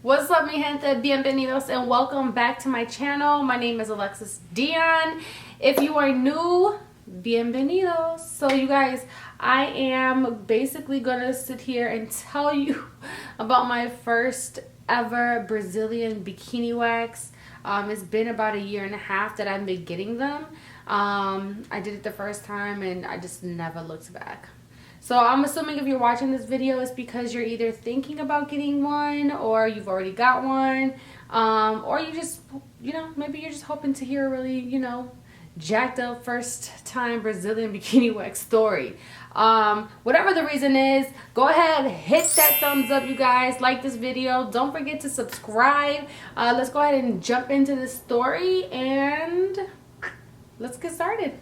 What's up, mi gente? Bienvenidos and welcome back to my channel. My name is Alexis Dion. If you are new, bienvenidos. So you guys, I am basically gonna sit here and tell you about my first ever Brazilian bikini wax. It's been about 1.5 years that I've been getting them. I did it the first time and I just never looked back. So I'm assuming if you're watching this video, it's because you're either thinking about getting one, or you've already got one, or you just, maybe you're just hoping to hear a really, jacked up first time Brazilian bikini wax story. Whatever the reason is, go ahead, hit that thumbs up, you guys. Like this video. Don't forget to subscribe. Let's go ahead and jump into this story and let's get started.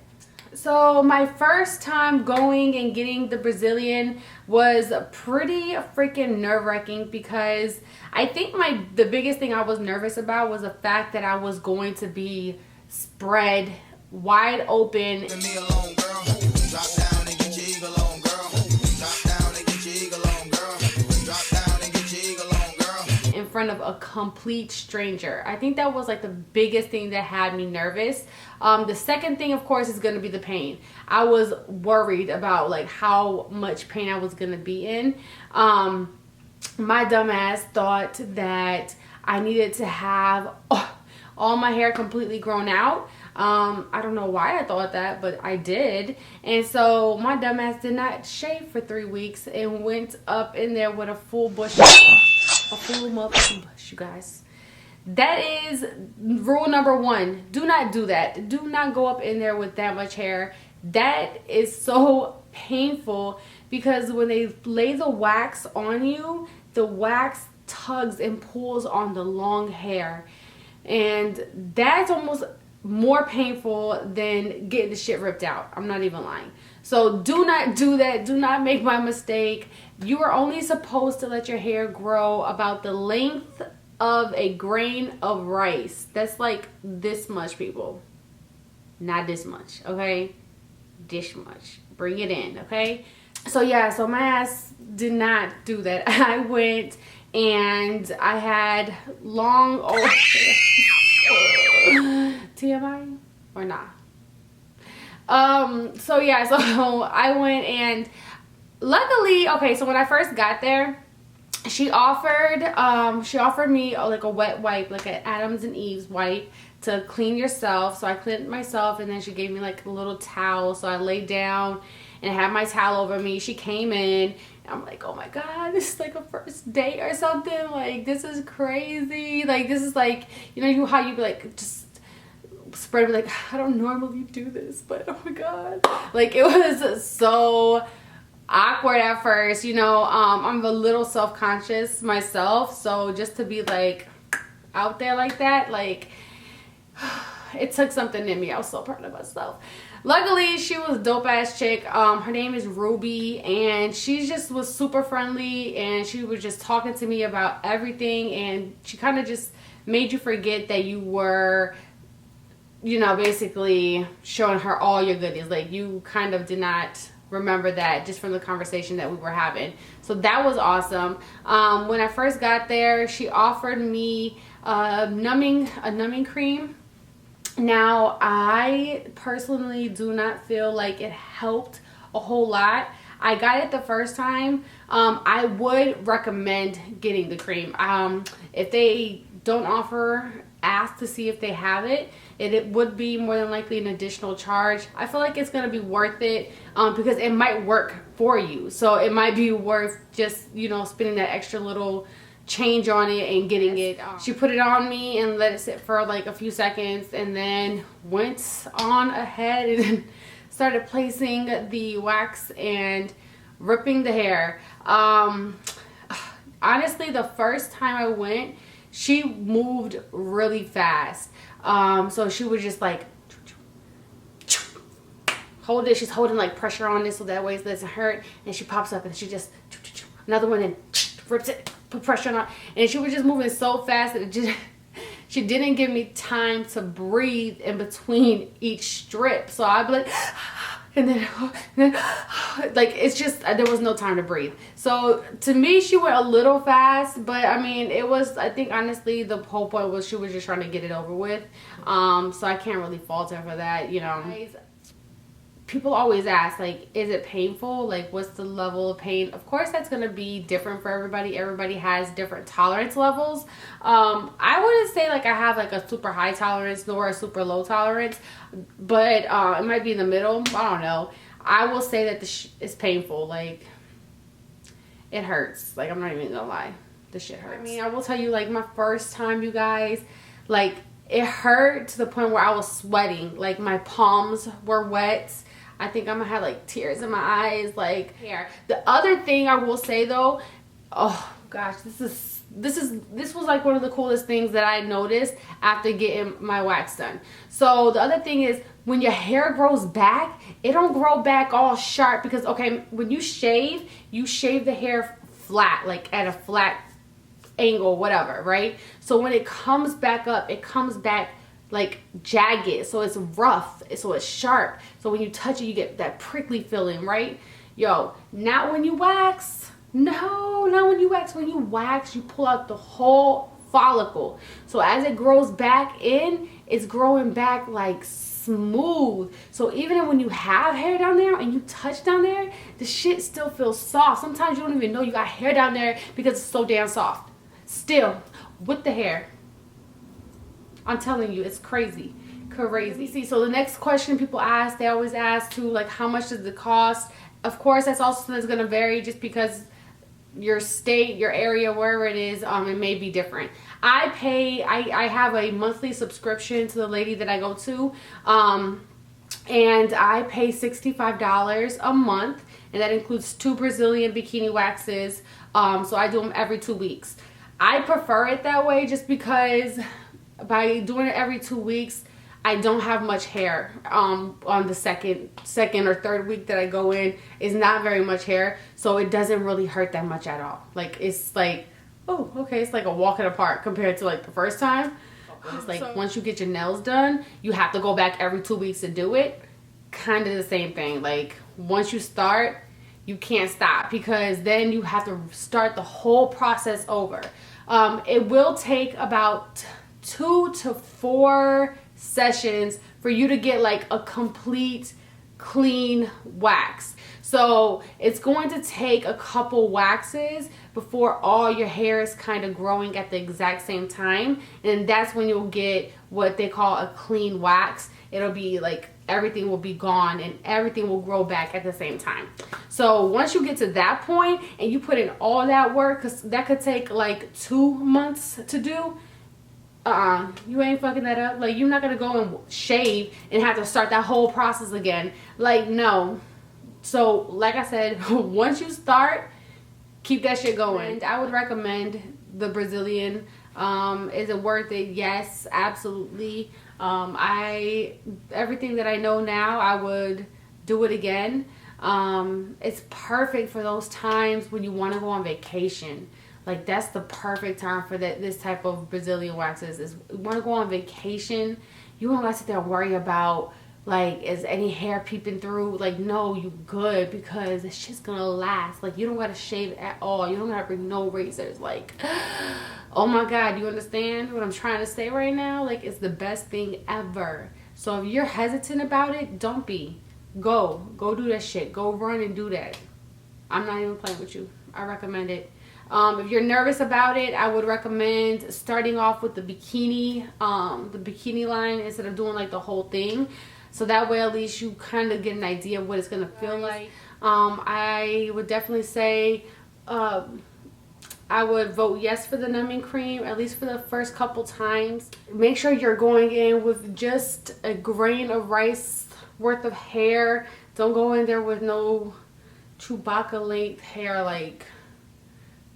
So my first time going and getting the Brazilian was pretty freaking nerve-wracking, because I think the biggest thing I was nervous about was the fact that I was going to be spread wide open. Leave me alone, girl. Drop down and get your eagle on, girl. Drop down and get your eagle on, girl. Drop down and get your eagle on, girl. In front of a complete stranger. I think that was like the biggest thing that had me nervous. The second thing, of course, is going to be the pain. I was worried about like how much pain I was going to be in. My dumb ass thought that I needed to have all my hair completely grown out. I don't know why I thought that, but I did. And so my dumb ass did not shave for 3 weeks and went up in there with a full bush. A full motherfucking bush, you guys. That is rule number 1. Do not do that. Do not go up in there with that much hair. That is so painful, because when they lay the wax on you, the wax tugs and pulls on the long hair. And that's almost more painful than getting the shit ripped out. I'm not even lying. So do not do that. Do not make my mistake. You are only supposed to let your hair grow about the length of a grain of rice. That's like this much, people. Not this much, okay? This much. Bring it in, okay? So yeah, so my ass did not do that. I went and I had long TMI or not? So yeah, so I went and luckily, okay, so when I first got there, she offered me like a wet wipe, like an Adams and Eve's wipe to clean yourself. So I cleaned myself, and then she gave me like a little towel. So I laid down and had my towel over me. She came in. I'm like, oh my God, this is like a first date or something. Like, this is crazy. Like, this is like, how you be like, just spread, like, I don't normally do this, but oh my God. Like, it was so awkward at first, I'm a little self-conscious myself. So just to be like out there like that, like, it took something in me. I was so proud of myself. Luckily, she was a dope ass chick. Her name is Ruby, and she just was super friendly, and she was just talking to me about everything, and she kind of just made you forget that you were, basically showing her all your goodies. Like, you kind of did not remember that just from the conversation that we were having. So that was awesome. When I first got there, she offered me a numbing cream. Now, I personally do not feel like it helped a whole lot. I got it the first time. I would recommend getting the cream. If they don't offer, ask to see if they have it. It would be more than likely an additional charge. I feel like it's going to be worth it, because it might work for you. So it might be worth just, spending that extra little change on it and getting it. She put it on me and let it sit for like a few seconds, and then went on ahead and started placing the wax and ripping the hair. Honestly, the first time I went, she moved really fast. So she would just like hold it. She's holding like pressure on this so that way it doesn't hurt. And she pops up and she just another one and rips it, put pressure on it. And she was just moving so fast that it just she didn't give me time to breathe in between each strip. So I'd be like and then like it's just there was no time to breathe. So to me, she went a little fast, but I mean it was, I think honestly the whole point was she was just trying to get it over with. So I can't really fault her for that, you know. People always ask, like, is it painful? Like, what's the level of pain? Of course, that's going to be different for everybody. Everybody has different tolerance levels. I wouldn't say, like, I have, like, a super high tolerance nor a super low tolerance. But it might be in the middle. I don't know. I will say that it's painful. Like, it hurts. Like, I'm not even going to lie. The shit hurts. I mean, I will tell you, like, my first time, you guys, like, it hurt to the point where I was sweating. Like, my palms were wet. I think I'm gonna have like tears in my eyes, like hair. The other thing I will say though, oh gosh, this was like one of the coolest things that I noticed after getting my wax done. So the other thing is when your hair grows back, it don't grow back all sharp because okay, when you shave the hair flat, like at a flat angle, whatever, right? So when it comes back up, it comes back like jagged, so it's rough, so it's sharp, so when you touch it you get that prickly feeling, right? Yo, not when you wax. No, not when you wax. When you wax, you pull out the whole follicle, so as it grows back in, it's growing back like smooth. So even when you have hair down there and you touch down there, the shit still feels soft. Sometimes you don't even know you got hair down there because it's so damn soft still with the hair. I'm telling you, it's crazy. See, so the next question people ask, they always ask too, like, how much does it cost? Of course, that's also something that's going to vary just because your state, your area, wherever it is, it may be different. I have a monthly subscription to the lady that I go to, and I pay $65 a month, and that includes 2 Brazilian bikini waxes, so I do them every 2 weeks. I prefer it that way just because by doing it every 2 weeks, I don't have much hair. On the second or third week that I go in, is not very much hair, so it doesn't really hurt that much at all. Like, it's like, oh, okay, it's like a walk in the park compared to like the first time. It's like once you get your nails done, you have to go back every 2 weeks to do it. Kind of the same thing. Like, once you start, you can't stop because then you have to start the whole process over. It will take about 2 to 4 sessions for you to get like a complete clean wax. So it's going to take a couple waxes before all your hair is kind of growing at the exact same time, and that's when you'll get what they call a clean wax. It'll be like everything will be gone and everything will grow back at the same time. So once you get to that point and you put in all that work, because that could take like 2 months to do, you ain't fucking that up. Like, you're not gonna go and shave and have to start that whole process again. Like, no. So like I said, once you start, keep that shit going. And I would recommend the Brazilian. Is it worth it? Yes, absolutely. Everything that I know now, I would do it again. It's perfect for those times when you want to go on vacation. Like, that's the perfect time for this type of Brazilian waxes. Is you want to go on vacation, you don't got to sit there and worry about, like, is any hair peeping through? Like, no, you good because it's just gonna last. Like, you don't gotta shave at all. You don't gotta bring no razors. Like, oh my God, you understand what I'm trying to say right now? Like, it's the best thing ever. So if you're hesitant about it, don't be. Go do that shit. Go run and do that. I'm not even playing with you. I recommend it. If you're nervous about it, I would recommend starting off with the bikini line instead of doing like the whole thing. So that way at least you kind of get an idea of what it's going to feel like. I would definitely say I would vote yes for the numbing cream, at least for the first couple times. Make sure you're going in with just a grain of rice worth of hair. Don't go in there with no Chewbacca length hair. Like,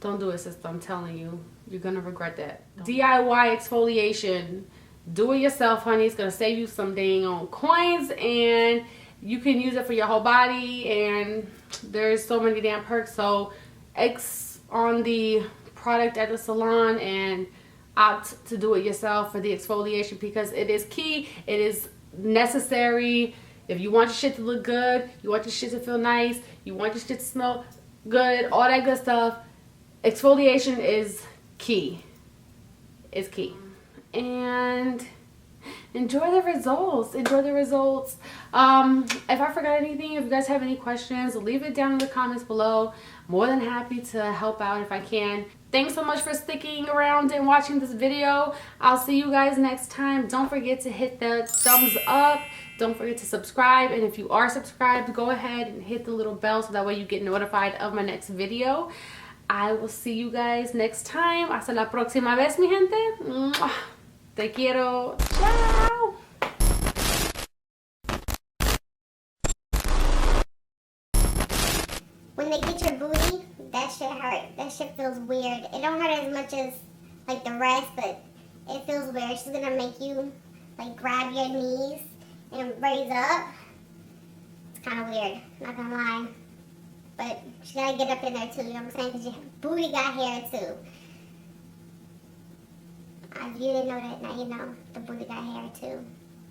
don't do it, sister. I'm telling you. You're going to regret that. DIY exfoliation. Do it yourself, honey. It's going to save you some dang on coins, and you can use it for your whole body, and there's so many damn perks. So X on the product at the salon and opt to do it yourself for the exfoliation because it is key. It is necessary. If you want your shit to look good, you want your shit to feel nice, you want your shit to smell good, all that good stuff, exfoliation is key. It's key. And enjoy the results. Enjoy the results. If I forgot anything, if you guys have any questions, leave it down in the comments below. More than happy to help out if I can. Thanks so much for sticking around and watching this video. I'll see you guys next time. Don't forget to hit the thumbs up. Don't forget to subscribe. And if you are subscribed, go ahead and hit the little bell so that way you get notified of my next video. I will see you guys next time. Hasta la próxima vez, mi gente. Te quiero. Ciao. When they get your booty, that shit hurt. That shit feels weird. It don't hurt as much as like the rest, but it feels weird. She's gonna make you like grab your knees and raise up. It's kind of weird, not gonna lie. But she gotta get up in there too, you know what I'm saying? Because your booty got hair too. If you didn't know that, now you know. The booty got hair too.